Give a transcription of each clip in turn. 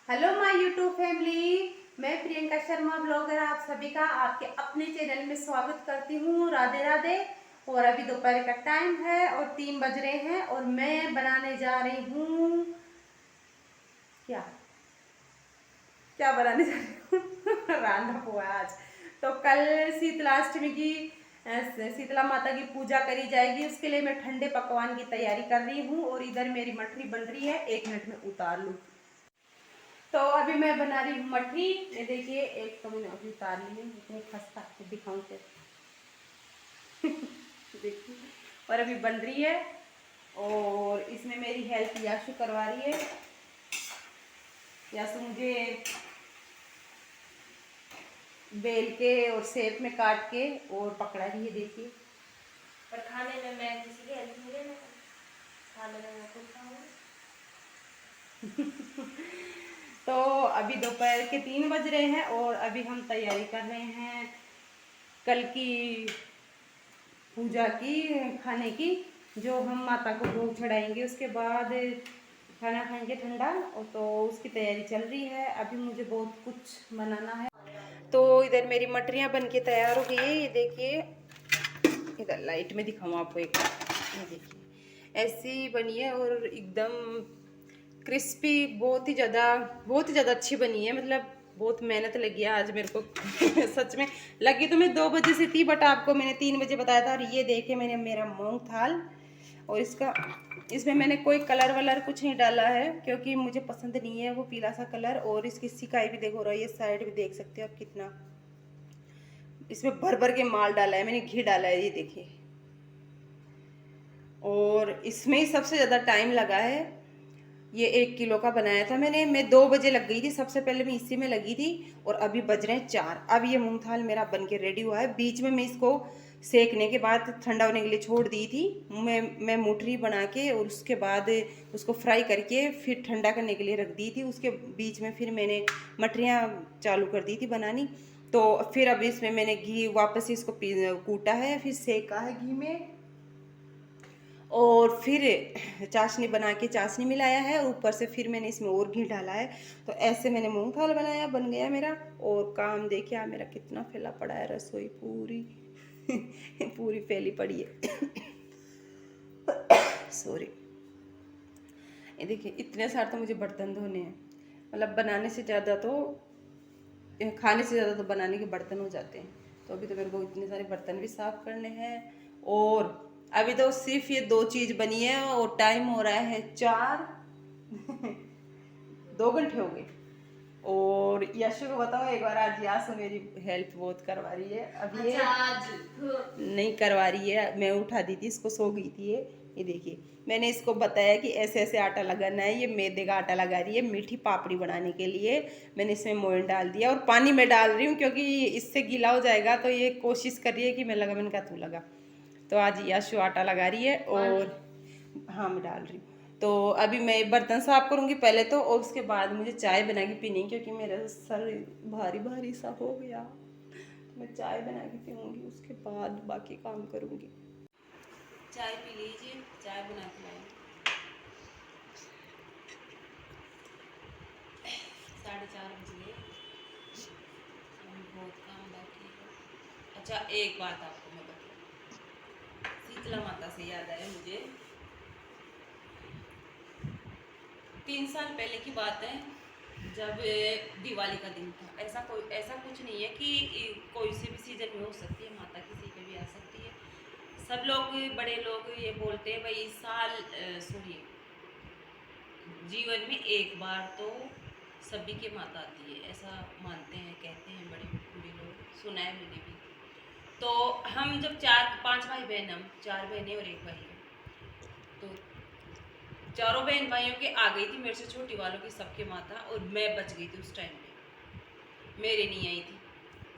Hello my YouTube family. मैं Priyanka Sharma blogger आप सभी का आपके अपने चैनल में स्वागत करती हूँ। राधे राधे। और अभी दोपहर का टाइम है और 3 बज रहे हैं और मैं बनाने जा रही हूँ क्या क्या बनाने जा रही हूँ रांधा पोहा आज। तो कल शीतलाष्टमी की शीतला माता की पूजा करी जाएगी, उसके लिए मैं ठंडे पकवान की तैयारी कर रही हूँ और इधर मेरी मठरी बन रही है। 1 मिनट में उतार लूँ। तो अभी मैं बना रही हूँ मठरी। ये देखिए, एक तो मैंने अभी उतार ली है, इतनी खस्ता आपको दिखाऊं तो देखिए। और अभी बन रही है और इसमें मेरी हेल्प याशु करवा रही है। याशु मुझे बेल के और शेप में काट के और पकड़ा रही है, देखिए। पर खाने में मैं किसी की हेल्प नहीं लेना, खाने में मैं खुद खाऊंगी। तो अभी दोपहर के 3 बज रहे हैं और अभी हम तैयारी कर रहे हैं कल की पूजा की, खाने की, जो हम माता को भोग चढ़ाएंगे। उसके बाद खाना खाएंगे ठंडा, और तो उसकी तैयारी चल रही है। अभी मुझे बहुत कुछ बनाना है। तो इधर मेरी मटरियाँ बन के तैयार हो गई है, ये देखिए। इधर लाइट में दिखाऊँ आपको एक, ये देखिए ऐसी बनी है और एकदम क्रिस्पी, बहुत ही ज़्यादा अच्छी बनी है। मतलब बहुत मेहनत लगी है आज मेरे को सच में। लगी तो मैं 2 बजे से थी, बट आपको मैंने 3 बजे बताया था। और ये देखे मैंने मेरा मूंग थाल, और इसमें मैंने कोई कलर वलर कुछ नहीं डाला है क्योंकि मुझे पसंद नहीं है वो पीला सा कलर। और इसकी सिकाई भी देखो, रही है साइड भी देख सकते हो आप कितना इसमें भर भर के माल डाला है। मैंने घी डाला है, ये देखिए। और इसमें ही सबसे ज़्यादा टाइम लगा है। ये 1 किलो का बनाया था मैंने। मैं 2 बजे लग गई थी, सबसे पहले मैं इसी में लगी थी। और अभी बज रहे हैं 4। अब ये मूंग थाल मेरा बन के रेडी हुआ है। बीच में मैं इसको सेकने के बाद ठंडा होने के लिए छोड़ दी थी। मैं मोटरी बना के और उसके बाद उसको फ्राई करके फिर ठंडा करने के लिए रख दी थी। उसके बीच में फिर मैंने मटरियाँ चालू कर दी थी बनानी। तो फिर अभी इसमें मैंने घी वापस से इसको कूटा है, फिर सेका है घी में, और फिर चाशनी बना के चाशनी मिलाया है, और ऊपर से फिर मैंने इसमें और घी डाला है। तो ऐसे मैंने मूंग थाल बनाया, बन गया मेरा। और काम देखिए आप मेरा कितना फैला पड़ा है, रसोई पूरी पूरी फैली पड़ी है सॉरी। ये देखिए, इतने सारे तो मुझे बर्तन धोने हैं। मतलब बनाने से ज़्यादा तो खाने से ज़्यादा तो बनाने के बर्तन हो जाते हैं। तो अभी तो मेरे को इतने सारे बर्तन भी साफ़ करने हैं। और अभी तो सिर्फ ये 2 चीज़ बनी है और टाइम हो रहा है 4 2 घंटे हो गए। और यशु को बताओ एक बार, आज यासु मेरी हेल्प बहुत करवा रही है। अब ये आज नहीं करवा रही है, मैं उठा दी थी इसको, सो गई थी ये देखिए। मैंने इसको बताया कि ऐसे ऐसे आटा लगाना है। ये मैदे का आटा लगा रही है मीठी पापड़ी बनाने के लिए। मैंने इसमें मोयन डाल दिया और पानी में डाल रही हूँ क्योंकि इससे गीला हो जाएगा। तो ये कोशिश कर रही है कि मैं लगा, मैंने कहा तू लगा। तो आज यशु आटा लगा रही है और हाँ मैं डाल रही हूँ। तो अभी मैं बर्तन साफ करूँगी पहले तो, और उसके बाद मुझे चाय बना के पीनी, क्योंकि मेरा सर भारी भारी सा हो गया। तो मैं चाय बना के पीऊँगी, उसके बाद बाकी काम करूँगी। चाय पी लीजिए, चाय बना के लाई। 4:30 बज गए, अभी बहुत काम बाकी है। अच्छा, एक बात आपको मैं बताऊँ, शीतला माता से याद आया मुझे। 3 साल पहले की बात है, जब दिवाली का दिन था। ऐसा कुछ नहीं है कि कोई से भी सीजन में हो सकती है माता, किसी पे भी आ सकती है। सब लोग, बड़े लोग ये बोलते हैं भाई साल सुनिए, जीवन में एक बार तो सभी के माता आती है, ऐसा मानते हैं, कहते हैं बड़े बूढ़े लोग, सुना है मैंने भी। तो हम जब 4-5 भाई बहन, हम 4 बहनें और 1 भाई है। तो चारों बहन भाइयों के आ गई थी मेरे से छोटी वालों की सबके माता, और मैं बच गई थी उस टाइम पे, मेरे नहीं आई थी।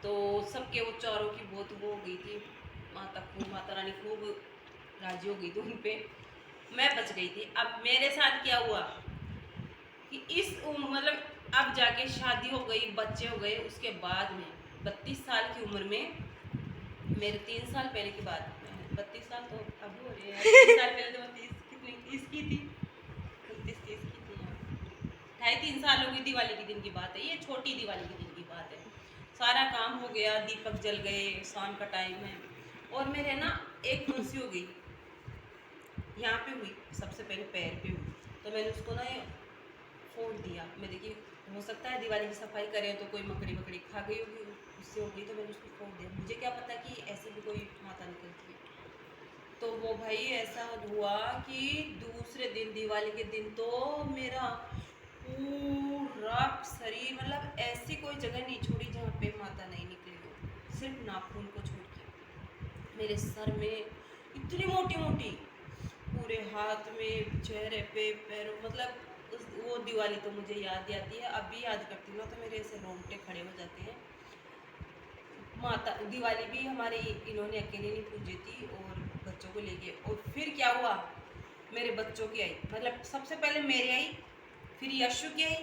तो सबके वो चारों की बहुत वो हो गई थी, माता रानी खूब राजी हो गई थी उन पे। मैं बच गई थी। अब मेरे साथ क्या हुआ कि मतलब अब जाके शादी हो गई, बच्चे हो गए, उसके बाद में 32 साल की उम्र में, मेरे 3 साल पहले की बात, 32 साल तो अब हो रहे हैं, 3 साल पहले तो मैं 30 की थी, 29-30 की थी, 2.5-3 साल साल हो गई, दिवाली के दिन की बात है, ये छोटी दिवाली के दिन की बात है। सारा काम हो गया, दीपक जल गए, शाम का टाइम है, और मेरे ना एक फुंसी हो गई, यहाँ पे हुई, सबसे पहले पैर पे हुई, तो मैंने उसको ना फोड़ दिया। मैं देखी हो सकता है दिवाली की सफाई करें तो कोई मकड़ी वकड़ी खा गई होगी, उससे हो गई, तो मैंने उसको फोड़ दिया। मुझे क्या पता कि ऐसे भी कोई माता निकलती है। तो वो भाई ऐसा हुआ कि दूसरे दिन, दिवाली के दिन, तो मेरा पूरा शरीर, मतलब ऐसी कोई जगह नहीं छोड़ी जहाँ पे माता नहीं निकली हो, सिर्फ नाखून को छोड़ के। मेरे सर में इतनी मोटी मोटी, पूरे हाथ में, चेहरे पे, पैरों, मतलब वो दिवाली तो मुझे याद आती है, अभी याद करती हूँ ना तो मेरे ऐसे रोंगटे खड़े हो जाते हैं। माता दिवाली भी हमारे इन्होंने अकेले नहीं पूजी थी, और बच्चों को लेके। और फिर क्या हुआ, मेरे बच्चों की आई, मतलब सबसे पहले मेरी आई, फिर यशु की आई,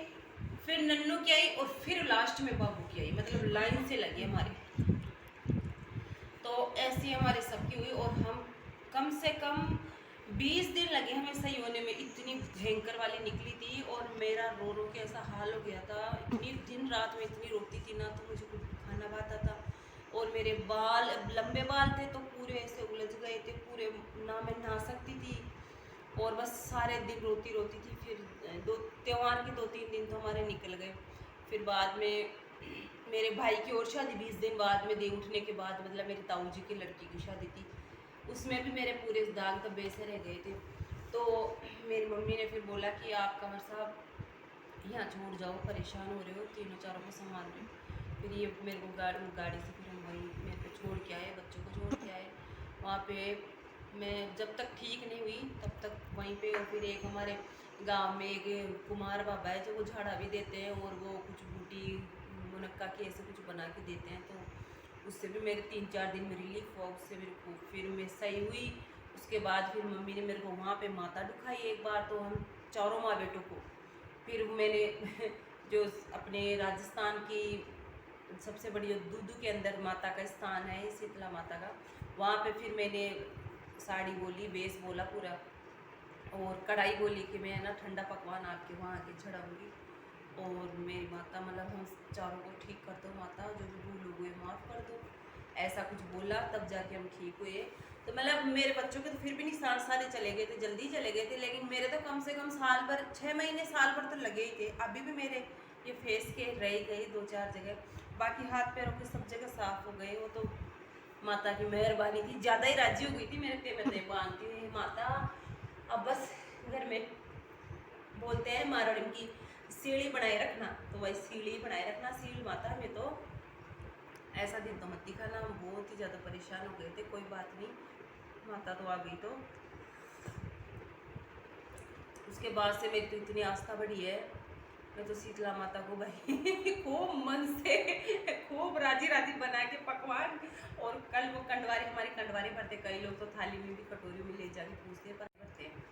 फिर नन्नू की आई, और फिर लास्ट में बाबू की आई, मतलब लाइन से लगी हमारे। तो ऐसी हमारे सबकी हुई, और हम कम से कम 20 दिन लगे हमें सही होने में, इतनी भयंकर वाली निकली थी। और मेरा रो रो के ऐसा हाल हो गया था, इतनी दिन रात में इतनी रोती थी ना, तो मुझे कुछ खाना भाता था, और मेरे बाल, लंबे बाल थे तो पूरे ऐसे उलझ गए थे पूरे, ना मैं नहा सकती थी, और बस सारे दिन रोती रोती थी। फिर त्योहार के 2-3 दिन तो हमारे निकल गए। फिर बाद में मेरे भाई की और शादी 20 दिन बाद में, दे उठने के बाद, मतलब मेरी ताऊ जी की लड़की की शादी थी, उसमें भी मेरे पूरे दाग धब्बे से रह गए थे। तो मेरी मम्मी ने फिर बोला कि आप कंवर साहब यहाँ छोड़ जाओ, परेशान हो रहे हो, तीनों चारों को संभाल रहे हो। फिर ये मेरे को गाड़ी से फिर हम वहीं मेरे को छोड़ के आए, बच्चों को छोड़ के आए वहाँ पे। मैं जब तक ठीक नहीं हुई तब तक वहीं पे। और फिर एक हमारे गांव में एक कुमार बाबा है, जो वो झाड़ा भी देते हैं, और वो कुछ बूटी मुनक्का के ऐसे कुछ बना के देते हैं, तो उससे भी मेरे 3-4 दिन में रिलीफ हुआ, उससे मेरे को फिर मैं सही हुई। उसके बाद फिर मम्मी ने मेरे को वहाँ पे माता दिखाई एक बार, तो हम चारों माँ बेटों को। फिर मैंने जो अपने राजस्थान की सबसे बड़ी, जो दूदू के अंदर माता का स्थान है, शीतला माता का, वहाँ पे फिर मैंने साड़ी बोली, बेस बोला पूरा, और कढ़ाई बोली कि मैं ना ठंडा पकवान आपके वहाँ आके चढ़ाऊँगी, और मेरी माता, मतलब हम चारों को ठीक कर दो माता, जो भी भूल हुए माफ़ कर दो, ऐसा कुछ बोला, तब जाके हम ठीक हुए। तो मतलब मेरे बच्चों के तो फिर भी निशान सारे चले गए थे, जल्दी चले गए थे, लेकिन मेरे तो कम से कम साल भर, 6 महीने साल भर तो लगे ही थे। अभी भी मेरे ये फेस के रह गए 2-4 जगह, बाकी हाथ पैरों के सब जगह साफ हो गए। वो तो माता की मेहरबानी थी, ज़्यादा ही राजी हो गई थी मेरे पे। मैं मानती हूँ माता, अब बस घर में बोलते हैं मारवाड़ी की सीढ़ी बनाए रखना, तो वही सीढ़ी बनाए रखना, सीढ़ी माता में। तो ऐसा दिन तो मत दिखाना, हम बहुत ही ज़्यादा परेशान हो गए थे। कोई बात नहीं, माता तो आ गई। तो उसके बाद से मेरी तो इतनी आस्था बढ़ी है, मैं तो शीतला माता को भाई खूब मन से, खूब राजी राजी बना के पकवान। और कल वो कंडवारी, हमारी कंडवारी भरते, कई लोग तो थाली में भी, कटोरी में ले जाके पूछते पर भरते हैं,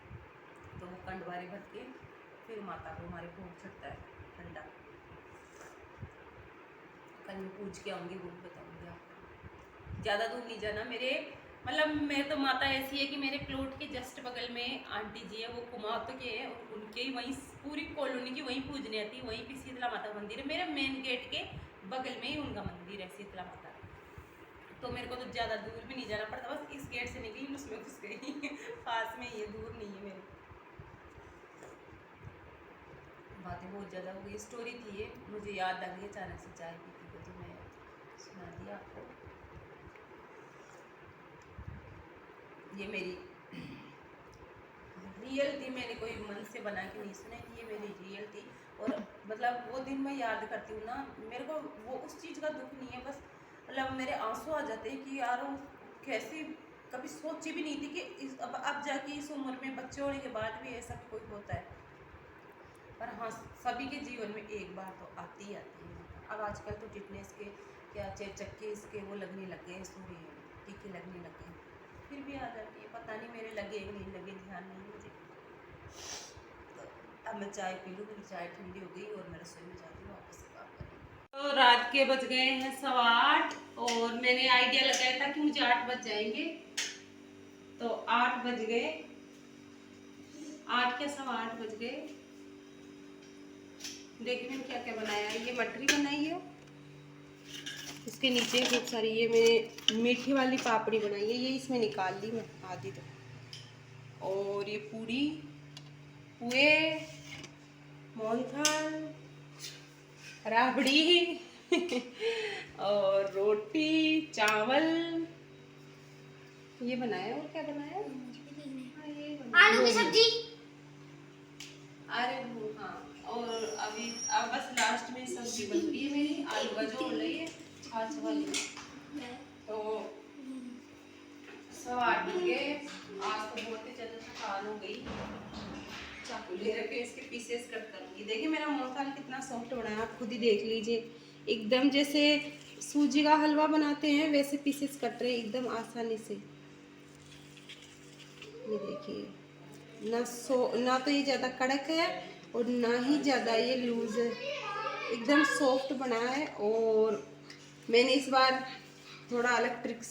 तो वो कंडवारी भर के फिर माता को हमारे भोग चढ़ता है ठंडा। कल मैं पूछ के आऊँगी, वो भी बताऊँगी आपको। ज़्यादा दूर नहीं जाना मेरे, मतलब मैं तो माता ऐसी है कि मेरे प्लॉट के जस्ट बगल में आंटी जी है, वो कुमाऊँ के हैं, उनके ही वहीं पूरी कॉलोनी की वहीं पूजने आती, वहीं पे शीतला माता का मंदिर है, मेरे मेन गेट के बगल में ही उनका मंदिर है शीतला माता। तो मेरे को तो ज़्यादा दूर भी नहीं जाना पड़ता, बस इस गेट से निकली उसमें घुस गई पास में, ये दूर नहीं है मेरे। बातें बहुत ज़्यादा हो गई, स्टोरी थी ये, मुझे याद आ गई अचानक से चाय पीती को, तो मैं सुना दिया आपको। ये मेरी रियल थी, मैंने कोई मन से बना के नहीं सुना, ये मेरी रियल थी। और मतलब वो दिन मैं याद करती हूँ ना, मेरे को वो उस चीज़ का दुख नहीं है, बस मतलब मेरे आंसू आ जाते हैं कि यार कैसी, कभी सोची भी नहीं थी कि अब जाके इस उम्र में, बच्चे होने के बाद भी ऐसा कोई होता है। पर हाँ, सभी के जीवन में एक बार तो आती ही आती है। अब आजकल तो टिटनेस के क्या चक्के इसके वो लगने लग गए, सूर्य टीके लगने लग गए, फिर भी आ जाती है, पता नहीं मेरे लगे नहीं लगे, ध्यान नहीं मुझे। तो अब मैं चाय पी लूँ, मेरी चाय ठंडी हो गई, और मैं रसोई में जाती हूँ, वापस से काम करेंगे। तो रात के बज गए हैं 8:15, और मैंने आइडिया लगाया था कि मुझे 8 बज जाएंगे, तो 8 बज गए, 8 के 8:15 बज गए। देखिए मैंने क्या क्या बनाया है। ये मटरी बनाई है, इसके नीचे खूब सारी ये मैंने मीठी वाली पापड़ी बनाई है, ये इसमें निकाल ली मैं आधी तो। और ये पूरी, पुए, मोहनथाल, राबड़ी और रोटी, चावल, ये बनाया। और क्या बनाया? हाँ, ये बनाया। आलू की सब्जी। अरे वो हाँ, और अभी अब बस लास्ट में सब्जी बन रही है मेरी, आलू का जो रही है छाछ वाली। तो सब 8 बज गए, आज तो बहुत ही ज़्यादा थकान हो गई। चाकू ले रखे, इसके पीसेस कट करूंगी। देखिए मेरा मोहनथाल कितना सॉफ्ट बना है, आप खुद ही देख लीजिए। एकदम जैसे सूजी का हलवा बनाते हैं वैसे पीसेस कट रहे हैं एकदम आसानी से। ये देखिए, ना तो ये ज़्यादा कड़क है और ना ही ज़्यादा ये लूज है, एकदम सॉफ्ट बना है। और मैंने इस बार थोड़ा अलग ट्रिक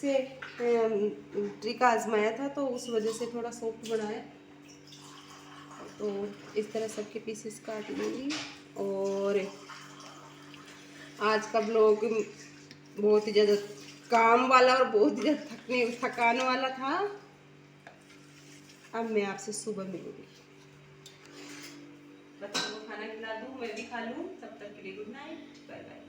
आजमाया था, तो उस वजह से थोड़ा सॉफ्ट बना है। तो इस तरह सबके पीसेस काट लूँगी। और आज का ब्लॉग बहुत ही ज़्यादा काम वाला और बहुत ही ज़्यादा थकान वाला था। अब मैं आपसे सुबह मिलूंगी, बच्चों को खाना खिला दूँ, मैं भी खा लूँ। तब तक के लिए गुड नाइट, बाय बाय।